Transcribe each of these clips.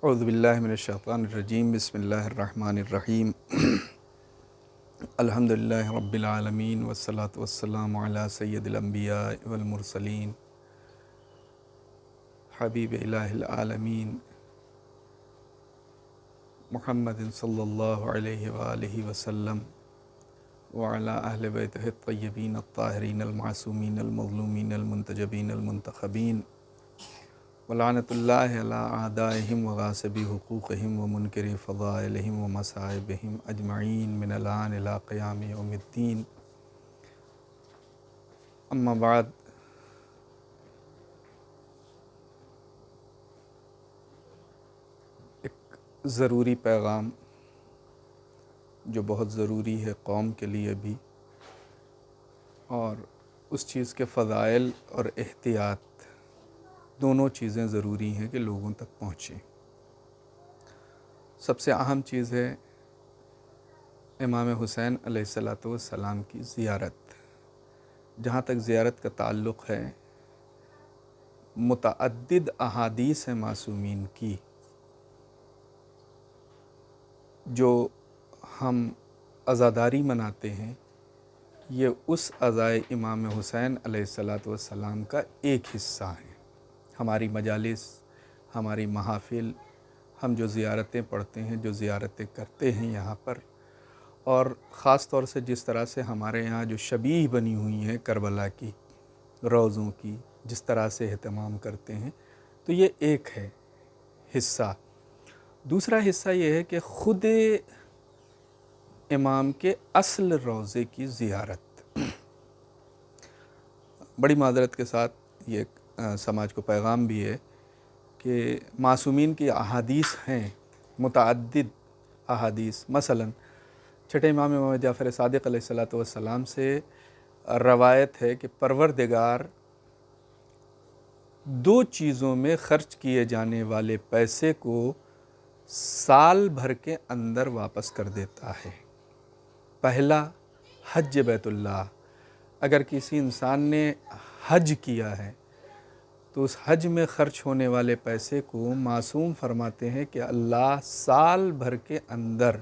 اعوذ باللہ من الشیطان الرجیم بسم اللہ الرحمن الرحیم الحمدللہ رب العالمین والصلاة والسلام علی سید الانبیاء والمرسلین حبیب الہ العالمین محمد صلی اللہ علیہ وآلہ وسلم وعلی اہل بیتہ الطیبین الطاہرین المعصومین المظلومین المنتجبین المنتخبین ولعنت اللہ علی اعدائہم وغاصبی حقوقہم ومنکری فضائلہم ومصائبہم اجمعین من الآن الی قیام یوم الدین. اما بعد، ایک ضروری پیغام جو بہت ضروری ہے قوم کے لیے بھی، اور اس چیز کے فضائل اور احتیاط دونوں چیزیں ضروری ہیں کہ لوگوں تک پہنچیں. سب سے اہم چیز ہے امام حسین علیہ السلام کی زیارت. جہاں تک زیارت کا تعلق ہے، متعدد احادیث ہیں معصومین کی جو ہم عزاداری مناتے ہیں. یہ اس عزائے امام حسین علیہ السلام کا ایک حصہ ہیں. ہماری مجالس، ہماری محافل، ہم جو زیارتیں پڑھتے ہیں، جو زیارتیں کرتے ہیں یہاں پر، اور خاص طور سے جس طرح سے ہمارے یہاں جو شبیہ بنی ہوئی ہیں کربلا کی روضوں کی، جس طرح سے اہتمام کرتے ہیں، تو یہ ایک ہے حصہ. دوسرا حصہ یہ ہے کہ خود امام کے اصل روضے کی زیارت. بڑی معذرت کے ساتھ یہ سماج کو پیغام بھی ہے کہ معصومین کی احادیث ہیں، متعدد احادیث. مثلا چھٹے امام جعفر صادق علیہ السلام سے روایت ہے کہ پروردگار دو چیزوں میں خرچ کیے جانے والے پیسے کو سال بھر کے اندر واپس کر دیتا ہے. پہلا، حج بیت اللہ. اگر کسی انسان نے حج کیا ہے تو اس حج میں خرچ ہونے والے پیسے کو معصوم فرماتے ہیں کہ اللہ سال بھر کے اندر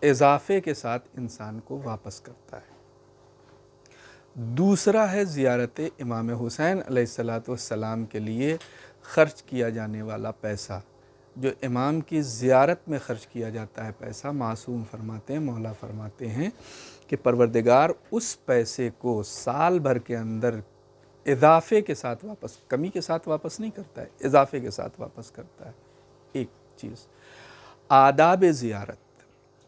اضافے کے ساتھ انسان کو واپس کرتا ہے. دوسرا ہے زیارت امام حسین علیہ السلام کے لیے خرچ کیا جانے والا پیسہ. جو امام کی زیارت میں خرچ کیا جاتا ہے پیسہ، معصوم فرماتے ہیں، مولا فرماتے ہیں کہ پروردگار اس پیسے کو سال بھر کے اندر اضافے کے ساتھ واپس، کمی کے ساتھ واپس نہیں کرتا ہے، اضافے کے ساتھ واپس کرتا ہے. ایک چیز. آداب زیارت.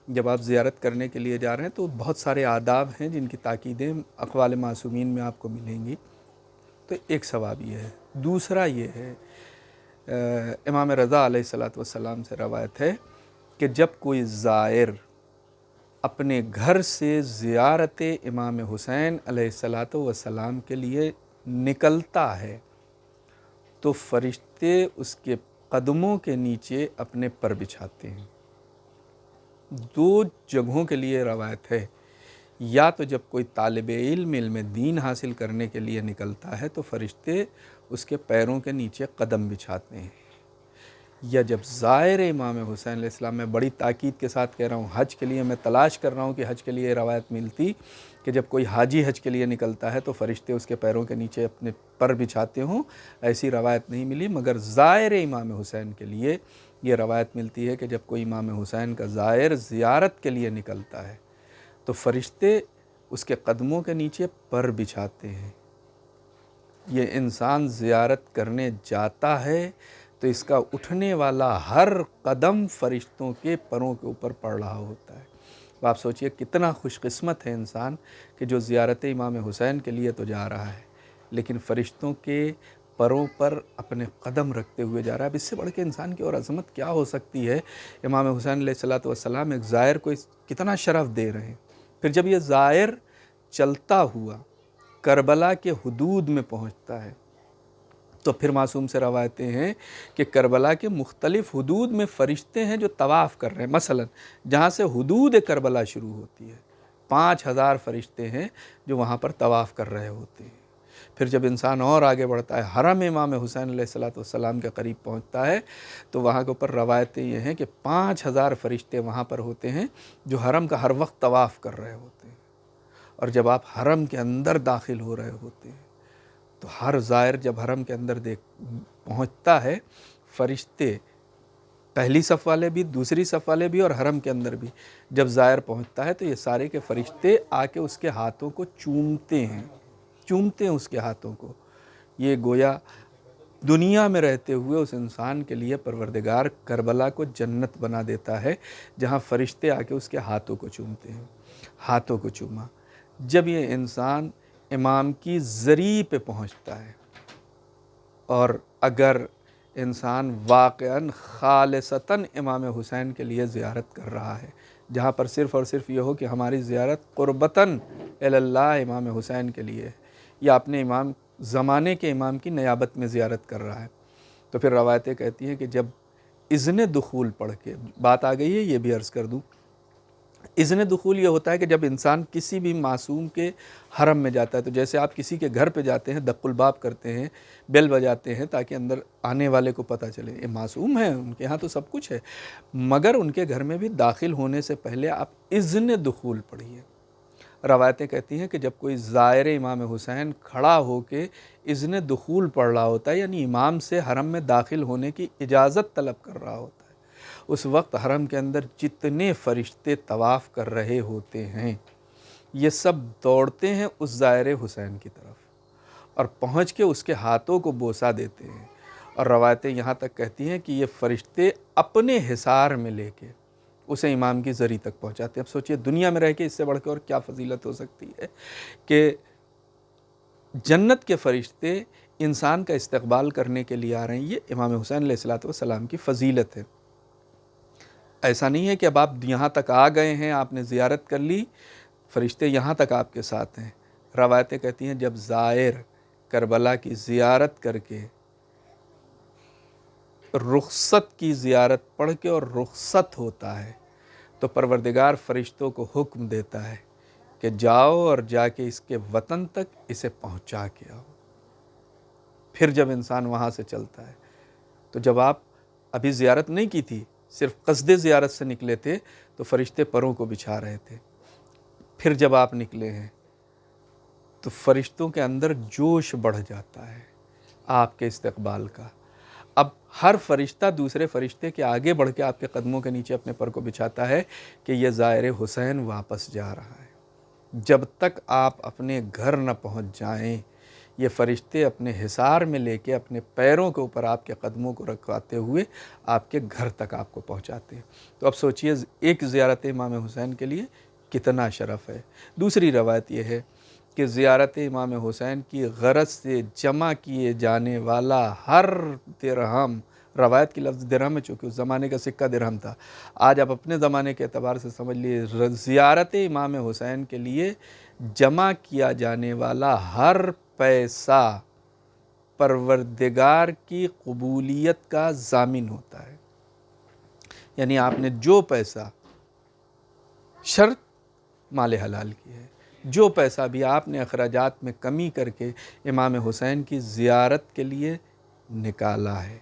جب آپ زیارت کرنے کے لیے جا رہے ہیں تو بہت سارے آداب ہیں جن کی تاکیدیں اقوال معصومین میں آپ کو ملیں گی. تو ایک ثواب یہ ہے. دوسرا یہ ہے، امام رضا علیہ السلام سے روایت ہے کہ جب کوئی زائر اپنے گھر سے زیارت امام حسین علیہ السلام کے لیے نکلتا ہے تو فرشتے اس کے قدموں کے نیچے اپنے پر بچھاتے ہیں. دو جگہوں کے لیے روایت ہے. یا تو جب کوئی طالب علم دین حاصل کرنے کے لیے نکلتا ہے تو فرشتے اس کے پیروں کے نیچے قدم بچھاتے ہیں. یا جب زائر امام حسین علیہ السلام، میں بڑی تاکید کے ساتھ کہہ رہا ہوں، حج کے لیے میں تلاش کر رہا ہوں کہ حج کے لیے روایت ملتی کہ جب کوئی حاجی حج کے لیے نکلتا ہے تو فرشتے اس کے پیروں کے نیچے اپنے پر بچھاتے ہوں. ایسی روایت نہیں ملی، مگر زائر امام حسین کے لیے یہ روایت ملتی ہے کہ جب کوئی امام حسین کا زائر زیارت کے لیے نکلتا ہے تو فرشتے اس کے قدموں کے نیچے پر بچھاتے ہیں. یہ انسان زیارت کرنے جاتا ہے تو اس کا اٹھنے والا ہر قدم فرشتوں کے پروں کے اوپر پڑ رہا ہوتا ہے. تو آپ سوچئے کتنا خوش قسمت ہے انسان کہ جو زیارت امام حسین کے لیے تو جا رہا ہے لیکن فرشتوں کے پروں پر اپنے قدم رکھتے ہوئے جا رہا ہے. اب اس سے بڑھ کے انسان کی اور عظمت کیا ہو سکتی ہے. امام حسین علیہ السلام ایک زائر کو کتنا شرف دے رہے ہیں. پھر جب یہ زائر چلتا ہوا کربلا کے حدود میں پہنچتا ہے تو پھر معصوم سے روایتیں ہیں کہ کربلا کے مختلف حدود میں فرشتے ہیں جو طواف کر رہے ہیں. مثلا جہاں سے حدود کربلا شروع ہوتی ہے 5000 فرشتے ہیں جو وہاں پر طواف کر رہے ہوتے ہیں. پھر جب انسان اور آگے بڑھتا ہے، حرم امام حسین علیہ السلام کے قریب پہنچتا ہے، تو وہاں کے اوپر روایتیں یہ ہیں کہ 5000 فرشتے وہاں پر ہوتے ہیں جو حرم کا ہر وقت طواف کر رہے ہوتے ہیں۔ اور جب آپ حرم کے اندر داخل ہو رہے ہوتے ہیں تو ہر زائر جب حرم کے اندر پہنچتا ہے، فرشتے پہلی صف والے بھی، دوسری صف والے بھی اور حرم کے اندر بھی، جب زائر پہنچتا ہے تو یہ سارے کے فرشتے آ کے اس کے ہاتھوں کو چومتے ہیں اس کے ہاتھوں کو۔ یہ گویا دنیا میں رہتے ہوئے اس انسان کے لیے پروردگار کربلا کو جنت بنا دیتا ہے، جہاں فرشتے آ کے اس کے ہاتھوں کو چومتے ہیں۔ ہاتھوں کو چوما۔ جب یہ انسان امام کی زری پہ پہنچتا ہے، اور اگر انسان واقعاً خالصتاً امام حسین کے لیے زیارت کر رہا ہے، جہاں پر صرف اور صرف یہ ہو کہ ہماری زیارت قربتاً اللہ امام حسین کے لیے ہے، یا اپنے امام زمانے کے امام کی نیابت میں زیارت کر رہا ہے، تو پھر روایتیں کہتی ہیں کہ جب اذن دخول پڑھ کے، بات آ گئی ہے یہ بھی عرض کر دوں، اذن دخول یہ ہوتا ہے کہ جب انسان کسی بھی معصوم کے حرم میں جاتا ہے، تو جیسے آپ کسی کے گھر پہ جاتے ہیں، دق الباب کرتے ہیں، بیل بجاتے ہیں تاکہ اندر آنے والے کو پتہ چلے یہ معصوم ہیں، ان کے ہاں تو سب کچھ ہے، مگر ان کے گھر میں بھی داخل ہونے سے پہلے آپ اذن دخول پڑھیے۔ روایتیں کہتی ہیں کہ جب کوئی زائر امام حسین کھڑا ہو کے اذن دخول پڑھ رہا ہوتا ہے، یعنی امام سے حرم میں داخل ہونے کی اجازت طلب کر رہا ہوتا ہے، اس وقت حرم کے اندر جتنے فرشتے طواف کر رہے ہوتے ہیں، یہ سب دوڑتے ہیں اس زائر حسین کی طرف اور پہنچ کے اس کے ہاتھوں کو بوسہ دیتے ہیں، اور روایتیں یہاں تک کہتی ہیں کہ یہ فرشتے اپنے حصار میں لے کے اسے امام کی زری تک پہنچاتے ہیں۔ اب سوچئے دنیا میں رہ کے اس سے بڑھ کے اور کیا فضیلت ہو سکتی ہے کہ جنت کے فرشتے انسان کا استقبال کرنے کے لیے آ رہے ہیں۔ یہ امام حسین علیہ السلام کی فضیلت ہے۔ ایسا نہیں ہے کہ اب آپ یہاں تک آ گئے ہیں، آپ نے زیارت کر لی، فرشتے یہاں تک آپ کے ساتھ ہیں۔ روایتیں کہتی ہیں جب زائر کربلا کی زیارت کر کے، رخصت کی زیارت پڑھ کے اور رخصت ہوتا ہے، تو پروردگار فرشتوں کو حکم دیتا ہے کہ جاؤ اور جا کے اس کے وطن تک اسے پہنچا کے آؤ۔ پھر جب انسان وہاں سے چلتا ہے، تو جب آپ ابھی زیارت نہیں کی تھی، صرف قصد زیارت سے نکلے تھے، تو فرشتے پروں کو بچھا رہے تھے۔ پھر جب آپ نکلے ہیں تو فرشتوں کے اندر جوش بڑھ جاتا ہے آپ کے استقبال کا۔ اب ہر فرشتہ دوسرے فرشتے کے آگے بڑھ کے آپ کے قدموں کے نیچے اپنے پر کو بچھاتا ہے کہ یہ زائر حسین واپس جا رہا ہے۔ جب تک آپ اپنے گھر نہ پہنچ جائیں، یہ فرشتے اپنے حصار میں لے کے اپنے پیروں کے اوپر آپ کے قدموں کو رکھواتے ہوئے آپ کے گھر تک آپ کو پہنچاتے ہیں۔ تو اب سوچئے ایک زیارت امام حسین کے لیے کتنا شرف ہے۔ دوسری روایت یہ ہے کہ زیارت امام حسین کی غرض سے جمع کیے جانے والا ہر درہم، روایت کی لفظ درہم ہے چونکہ اس زمانے کا سکہ درہم تھا، آج آپ اپنے زمانے کے اعتبار سے سمجھ لیے، زیارت امام حسین کے لیے جمع کیا جانے والا ہر پیسہ پروردگار کی قبولیت کا ضامن ہوتا ہے۔ یعنی آپ نے جو پیسہ، شرط مال حلال کی ہے، جو پیسہ بھی آپ نے اخراجات میں کمی کر کے امام حسین کی زیارت کے لیے نکالا ہے،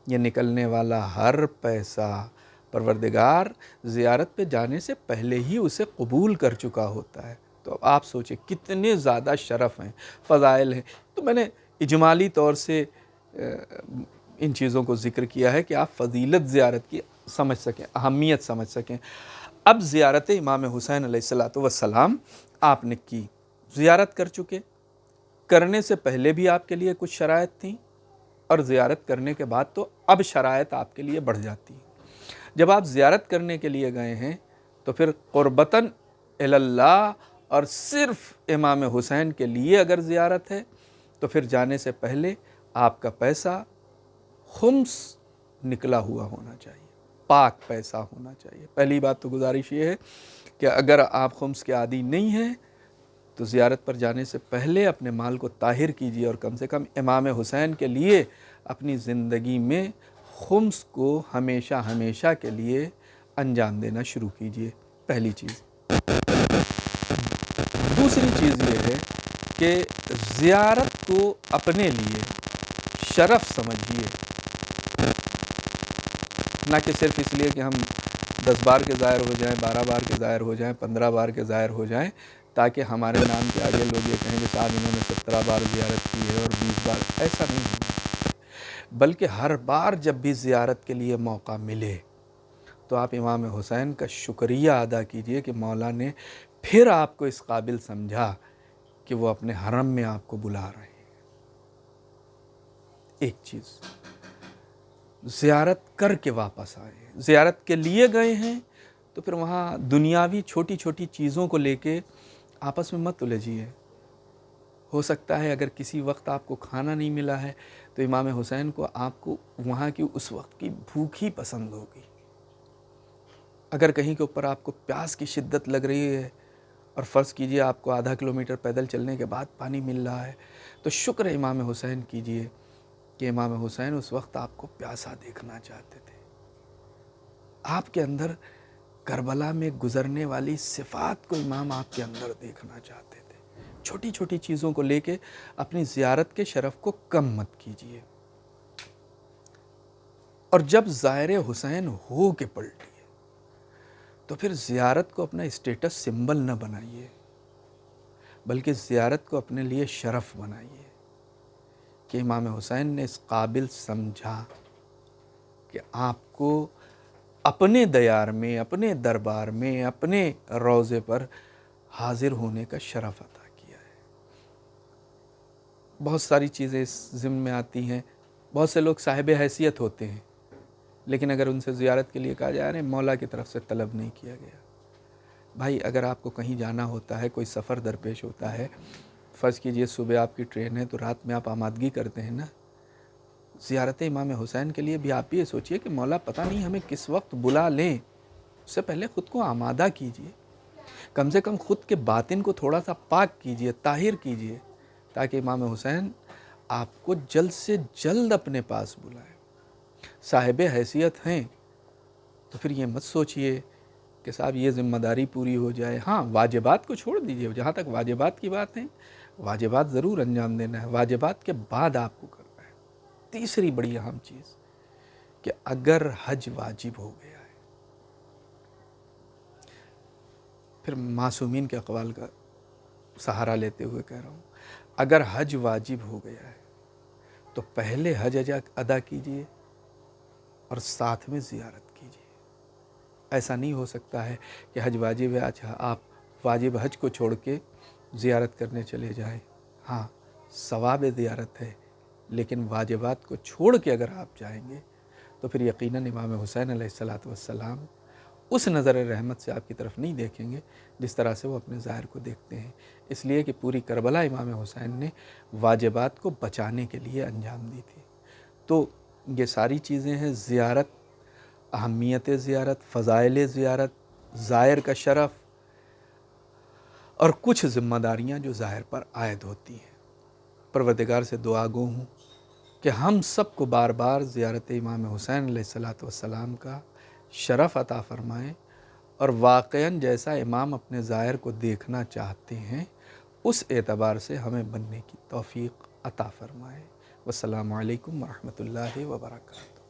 یہ نکلنے والا ہر پیسہ پروردگار زیارت پہ جانے سے پہلے ہی اسے قبول کر چکا ہوتا ہے۔ تو آپ سوچیں کتنے زیادہ شرف ہیں، فضائل ہیں۔ تو میں نے اجمالی طور سے ان چیزوں کو ذکر کیا ہے کہ آپ فضیلت زیارت کی سمجھ سکیں، اہمیت سمجھ سکیں۔ اب زیارت امام حسین علیہ السلام آپ نے کی، زیارت کر چکے، کرنے سے پہلے بھی آپ کے لیے کچھ شرائط تھیں، اور زیارت کرنے کے بعد تو اب شرائط آپ کے لیے بڑھ جاتی ہیں۔ جب آپ زیارت کرنے کے لیے گئے ہیں تو پھر قربتاً اللہ اور صرف امام حسین کے لیے اگر زیارت ہے تو پھر جانے سے پہلے آپ کا پیسہ خمس نکلا ہوا ہونا چاہیے، پاک پیسہ ہونا چاہیے۔ پہلی بات تو گزارش یہ ہے کہ اگر آپ خمس کے عادی نہیں ہیں تو زیارت پر جانے سے پہلے اپنے مال کو طاہر کیجیے، اور کم سے کم امام حسین کے لیے اپنی زندگی میں خمس کو ہمیشہ ہمیشہ کے لیے انجام دینا شروع کیجیے، پہلی چیز۔ دوسری چیز یہ ہے کہ زیارت کو اپنے لیے شرف سمجھیے، نہ کہ صرف اس لیے کہ ہم 10 بار کے زائر ہو جائیں، 12 بار کے زائر ہو جائیں، 15 بار کے زائر ہو جائیں، تاکہ ہمارے نام کے آگے لوگ یہ کہیں کہ صاحب انہوں نے 17 بار زیارت کی ہے اور 20 بار. ایسا نہیں ہونا، بلکہ ہر بار جب بھی زیارت کے لیے موقع ملے تو آپ امام حسین کا شکریہ ادا کیجئے کہ مولا نے پھر آپ کو اس قابل سمجھا کہ وہ اپنے حرم میں آپ کو بلا رہے ہیں. ایک چیز، زیارت کر کے واپس آئے، زیارت کے لیے گئے ہیں تو پھر وہاں دنیاوی چھوٹی چھوٹی چیزوں کو لے کے آپس میں مت الجھیے. ہو سکتا ہے اگر کسی وقت آپ کو کھانا نہیں ملا ہے تو امام حسین کو آپ کو وہاں کی اس وقت کی بھوک ہی پسند ہوگی. اگر کہیں کے اوپر آپ کو پیاس کی شدت لگ رہی ہے اور فرض کیجئے آپ کو آدھا کلومیٹر پیدل چلنے کے بعد پانی مل رہا ہے تو شکر امام حسین کیجئے کہ امام حسین اس وقت آپ کو پیاسا دیکھنا چاہتے تھے. آپ کے اندر کربلا میں گزرنے والی صفات کو امام آپ کے اندر دیکھنا چاہتے تھے. چھوٹی چھوٹی چیزوں کو لے کے اپنی زیارت کے شرف کو کم مت کیجئے. اور جب زائر حسین ہو کے پلٹیے تو پھر زیارت کو اپنا اسٹیٹس سمبل نہ بنائیے، بلکہ زیارت کو اپنے لیے شرف بنائیے کہ امام حسین نے اس قابل سمجھا کہ آپ کو اپنے دیار میں، اپنے دربار میں، اپنے روضے پر حاضر ہونے کا شرف عطا کیا ہے. بہت ساری چیزیں اس ضمن میں آتی ہیں. بہت سے لوگ صاحب حیثیت ہوتے ہیں لیکن اگر ان سے زیارت کے لیے کہا جائے مولا کی طرف سے طلب نہیں کیا گیا. بھائی اگر آپ کو کہیں جانا ہوتا ہے، کوئی سفر درپیش ہوتا ہے، فرض کیجئے صبح آپ کی ٹرین ہے تو رات میں آپ آمادگی کرتے ہیں نا. زیارت امام حسین کے لیے بھی آپ یہ سوچئے کہ مولا پتہ نہیں ہمیں کس وقت بلا لیں. اس سے پہلے خود کو آمادہ کیجئے، کم سے کم خود کے باطن کو تھوڑا سا پاک کیجئے، طاہر کیجئے، تاکہ امام حسین آپ کو جلد سے جلد اپنے پاس بلائیں. صاحب حیثیت ہیں تو پھر یہ مت سوچئے کہ صاحب یہ ذمہ داری پوری ہو جائے. ہاں واجبات کو چھوڑ دیجئے، جہاں تک واجبات کی بات ہے واجبات ضرور انجام دینا ہے، واجبات کے بعد آپ کو کرنا ہے. تیسری بڑی اہم چیز کہ اگر حج واجب ہو گیا ہے، پھر معصومین کے اقوال کا سہارا لیتے ہوئے کہہ رہا ہوں، اگر حج واجب ہو گیا ہے تو پہلے حج ادا کیجئے اور ساتھ میں زیارت کیجئے. ایسا نہیں ہو سکتا ہے کہ حج واجب ہے، اچھا آپ واجب حج کو چھوڑ کے زیارت کرنے چلے جائیں. ہاں ثواب زیارت ہے، لیکن واجبات کو چھوڑ کے اگر آپ جائیں گے تو پھر یقیناً امام حسین علیہ السلام اس نظر رحمت سے آپ کی طرف نہیں دیکھیں گے جس طرح سے وہ اپنے ظاہر کو دیکھتے ہیں. اس لیے کہ پوری کربلا امام حسین نے واجبات کو بچانے کے لیے انجام دی تھی. تو یہ ساری چیزیں ہیں، زیارت، اہمیت زیارت، فضائل زیارت، زائر کا شرف، اور کچھ ذمہ داریاں جو ظاہر پر عائد ہوتی ہیں. پروردگار سے دعا گو ہوں کہ ہم سب کو بار بار زیارت امام حسین علیہ السلام کا شرف عطا فرمائیں اور واقعاً جیسا امام اپنے ظاہر کو دیکھنا چاہتے ہیں اس اعتبار سے ہمیں بننے کی توفیق عطا فرمائے. والسلام علیکم ورحمۃ اللہ وبرکاتہ.